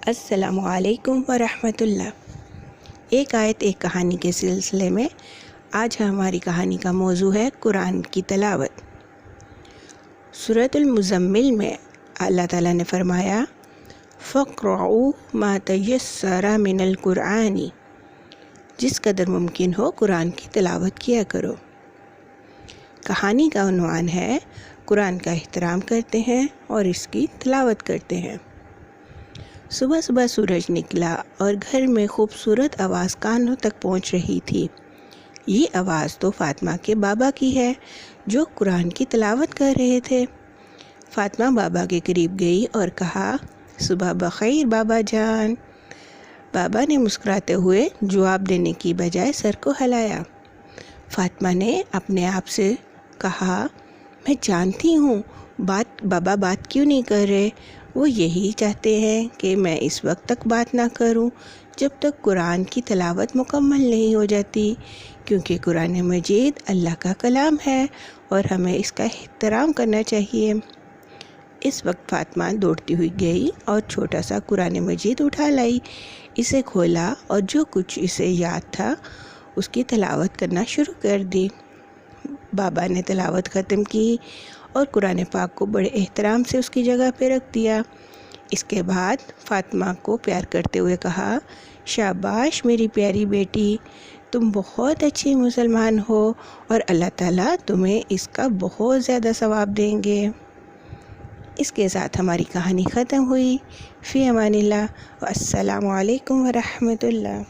السلام علیکم ورحمۃ اللہ۔ ایک آیت ایک کہانی کے سلسلے میں آج ہماری کہانی کا موضوع ہے قرآن کی تلاوت۔ سورۃ المزمل میں اللہ تعالیٰ نے فرمایا فَاقْرَؤُوا مَا تَيَسَّرَ مِنَ الْقُرْآنِ، جس قدر ممکن ہو قرآن کی تلاوت کیا کرو۔ کہانی کا عنوان ہے قرآن کا احترام کرتے ہیں اور اس کی تلاوت کرتے ہیں۔ صبح صبح سورج نکلا اور گھر میں خوبصورت آواز کانوں تک پہنچ رہی تھی۔ یہ آواز تو فاطمہ کے بابا کی ہے جو قرآن کی تلاوت کر رہے تھے۔ فاطمہ بابا کے قریب گئی اور کہا صبح بخیر بابا جان۔ بابا نے مسکراتے ہوئے جواب دینے کی بجائے سر کو ہلایا۔ فاطمہ نے اپنے آپ سے کہا میں جانتی ہوں بابا بات کیوں نہیں کر رہے، وہ یہی چاہتے ہیں کہ میں اس وقت تک بات نہ کروں جب تک قرآن کی تلاوت مکمل نہیں ہو جاتی، کیونکہ قرآن مجید اللہ کا کلام ہے اور ہمیں اس کا احترام کرنا چاہیے۔ اس وقت فاطمہ دوڑتی ہوئی گئی اور چھوٹا سا قرآن مجید اٹھا لائی، اسے کھولا اور جو کچھ اسے یاد تھا اس کی تلاوت کرنا شروع کر دی۔ بابا نے تلاوت ختم کی اور قرآن پاک کو بڑے احترام سے اس کی جگہ پہ رکھ دیا۔ اس کے بعد فاطمہ کو پیار کرتے ہوئے کہا شاباش میری پیاری بیٹی، تم بہت اچھی مسلمان ہو اور اللہ تعالیٰ تمہیں اس کا بہت زیادہ ثواب دیں گے۔ اس کے ساتھ ہماری کہانی ختم ہوئی۔ فی امان اللہ، والسلام علیکم ورحمۃ اللہ۔